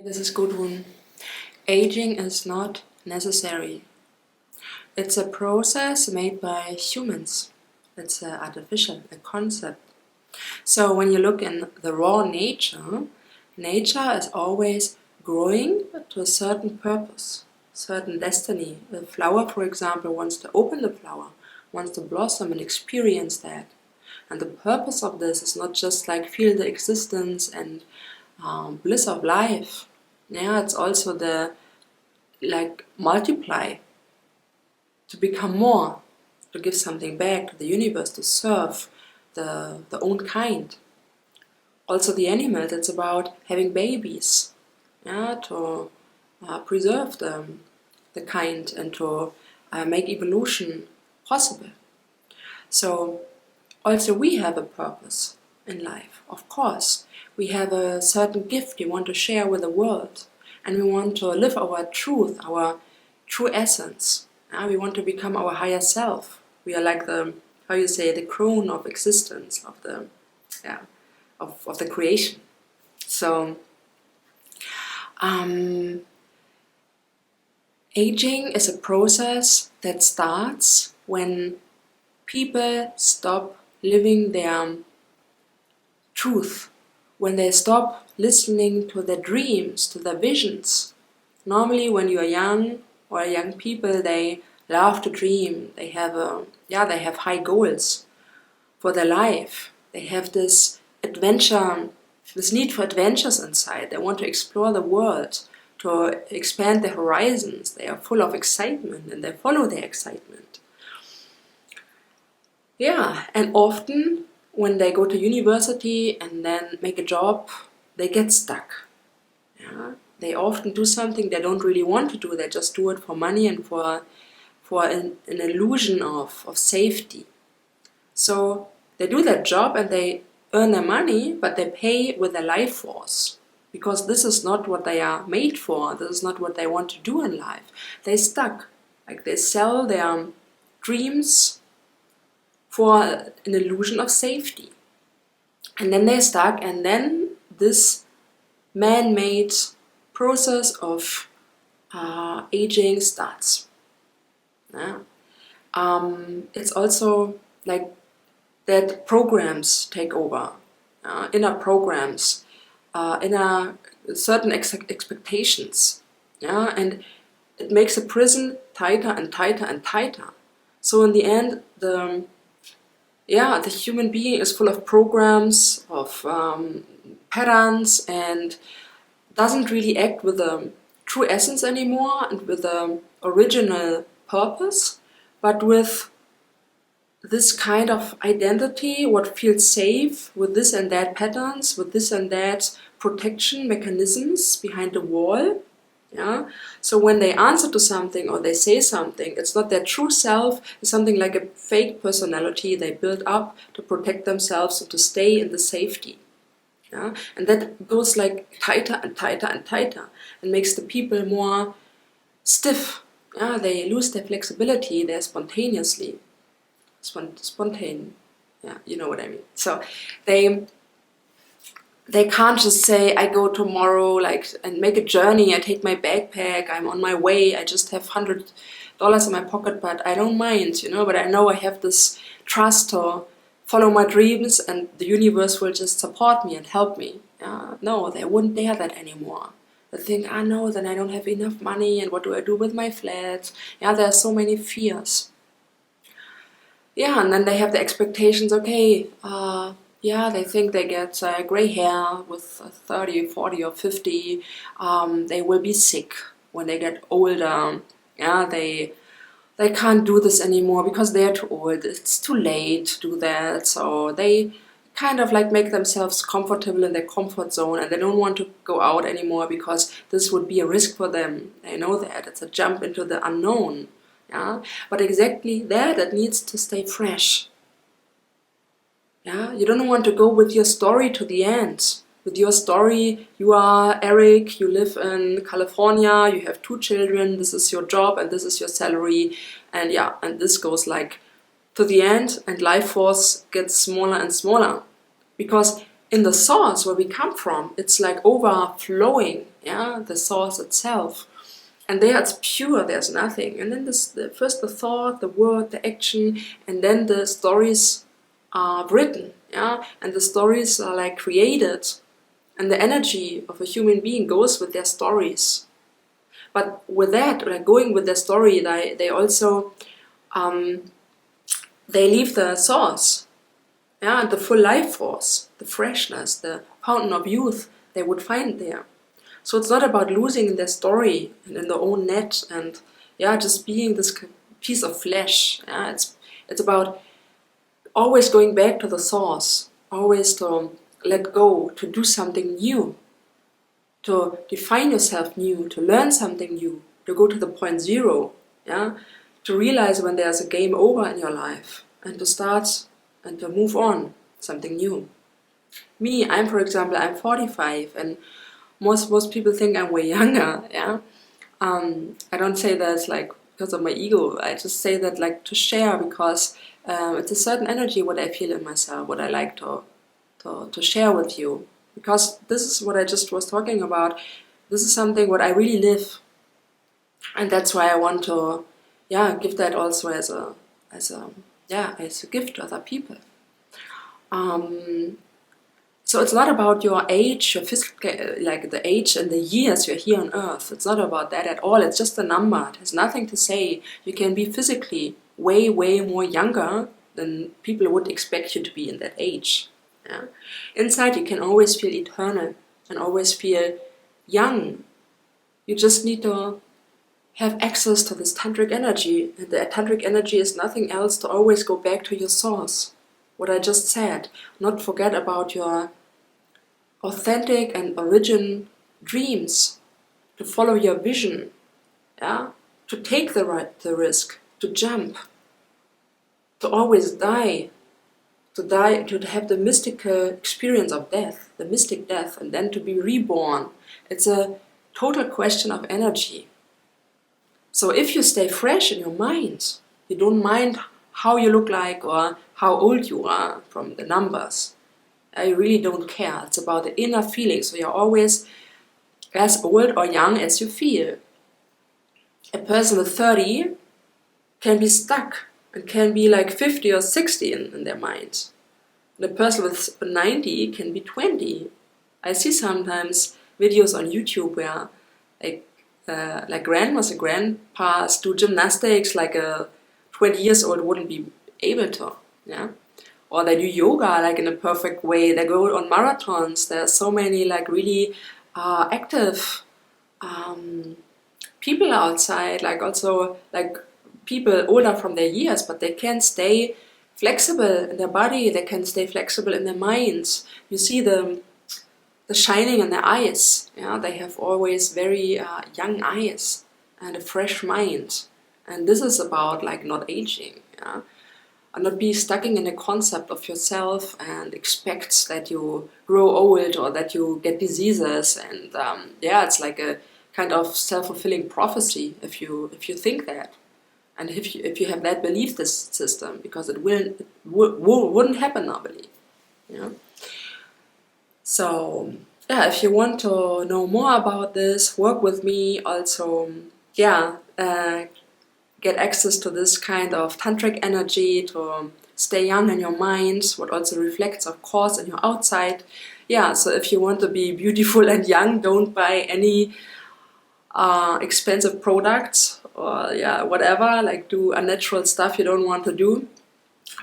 This is Gudrun. Aging is not necessary. It's a process made by humans. It's artificial, a concept. So when you look in the raw nature, nature is always growing to a certain purpose, certain destiny. The flower, for example, wants to open the flower, wants to blossom and experience that. And the purpose of this is not just like feel the existence and bliss of life. Yeah, it's also the multiply, to become more, to give something back to the universe, to serve the own kind. Also the animals, it's about having babies, yeah, to preserve the kind and to make evolution possible. So also we have a purpose in life, of course. We have a certain gift we want to share with the world, and we want to live our truth, our true essence. We want to become our higher self. We are like the crown of existence, of the creation. So aging is a process that starts when people stop living their truth, when they stop listening to their dreams, to their visions. Normally when you are young, or young people, they love to dream. They have high goals for their life. They have this adventure, this need for adventures inside. They want to explore the world, to expand their horizons. They are full of excitement and they follow their excitement. Yeah, and often when they go to university and then make a job, they get stuck. Yeah? They often do something they don't really want to do. They just do it for money and for an illusion of safety. So they do their job and they earn their money, but they pay with their life force. Because this is not what they are made for. This is not what they want to do in life. They're stuck. Like they sell their dreams for an illusion of safety. And then they're stuck, and then this man-made process of aging starts. Yeah. It's also like that programs take over, inner programs, inner certain expectations, yeah, and it makes a prison tighter and tighter and tighter. So in the end, the human being is full of programs, of patterns, and doesn't really act with the true essence anymore and with the original purpose, but with this kind of identity, what feels safe, with this and that patterns, with this and that protection mechanisms behind the wall. Yeah. So when they answer to something or they say something, it's not their true self, it's something like a fake personality they build up to protect themselves and to stay in the safety. Yeah? And that goes like tighter and tighter and tighter and makes the people more stiff. Yeah? They lose their flexibility, they're spontaneously. Spontaneous. Yeah, you know what I mean. So they can't just say, I go tomorrow and make a journey, I take my backpack, I'm on my way, I just have $100 in my pocket, but I don't mind, but I know I have this trust to follow my dreams and the universe will just support me and help me. No, they wouldn't dare that anymore. They think, no, then I don't have enough money, and what do I do with my flat? Yeah, there are so many fears. Yeah, and then they have the expectations, okay, they think they get gray hair with 30, 40 or 50. They will be sick when they get older. Yeah, they can't do this anymore because they're too old. It's too late to do that. So they kind of make themselves comfortable in their comfort zone, and they don't want to go out anymore because this would be a risk for them. They know that. It's a jump into the unknown. Yeah, but exactly that needs to stay fresh. Yeah, you don't want to go with your story to the end. With your story, you are Eric, you live in California, you have 2 children, this is your job and this is your salary, and and this goes to the end, and life force gets smaller and smaller. Because in the source where we come from, it's overflowing yeah, the source itself. And there it's pure, there's nothing. And then first the thought, the word, the action, and then the stories are written, yeah, and the stories are like created, and the energy of a human being goes with their stories. But with that, like going with their story, they also they leave the source, yeah, the full life force, the freshness, the fountain of youth they would find there. So it's not about losing in their story and in their own net and yeah, just being this piece of flesh. Yeah, it's about always going back to the source, always to let go, to do something new, to define yourself new, to learn something new, to go to the point zero, yeah, to realize when there's a game over in your life and to start and to move on, something new. Me, for example, I'm 45 and most people think I'm way younger, yeah. I don't say that like because of my ego. I just say that like to share because it's a certain energy what I feel in myself, what I like to share with you. Because this is what I just was talking about. This is something what I really live, and that's why I want to, yeah, give that also as a gift to other people. So it's not about your age, your physical, like the age and the years you're here on Earth. It's not about that at all. It's just a number. It has nothing to say. You can be physically way, way more younger than people would expect you to be in that age. Yeah? Inside, you can always feel eternal and always feel young. You just need to have access to this tantric energy. And the tantric energy is nothing else to always go back to your source. What I just said. Not forget about your authentic and origin dreams, to follow your vision, yeah, to take the risk, to jump, to always die, to have the mystical experience of death, the mystic death, and then to be reborn. It's a total question of energy. So if you stay fresh in your mind, you don't mind how you look like or how old you are from the numbers. I really don't care. It's about the inner feeling. So you're always as old or young as you feel. A person with 30 can be stuck and can be like 50 or 60 in their mind. And a person with 90 can be 20. I see sometimes videos on YouTube where like grandmas and grandpas do gymnastics like a 20 years old wouldn't be able to. Yeah. Or they do yoga like in a perfect way. They go on marathons. There are so many like really active people outside, like also like people older from their years, but they can stay flexible in their body. They can stay flexible in their minds. You see the shining in their eyes. Yeah, they have always very young eyes and a fresh mind. And this is about like not aging. Yeah. And not be stuck in a concept of yourself and expect that you grow old or that you get diseases. And yeah, it's like a kind of self-fulfilling prophecy if you think that, and if you have that belief system, because it wouldn't happen normally. Yeah. So yeah, if you want to know more about this, work with me. Also, yeah. Get access to this kind of tantric energy, to stay young in your mind, what also reflects, of course, in your outside. Yeah, so if you want to be beautiful and young, don't buy any expensive products or yeah, whatever, like do unnatural stuff you don't want to do.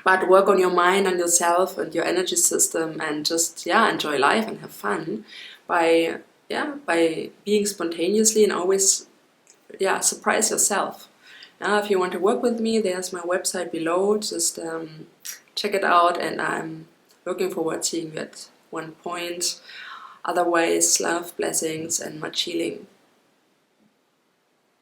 But work on your mind and yourself and your energy system and just, yeah, enjoy life and have fun by being spontaneously and always, yeah, surprise yourself. Now, if you want to work with me, there's my website below. Just check it out, and I'm looking forward to seeing you at one point. Otherwise, love, blessings, and much healing.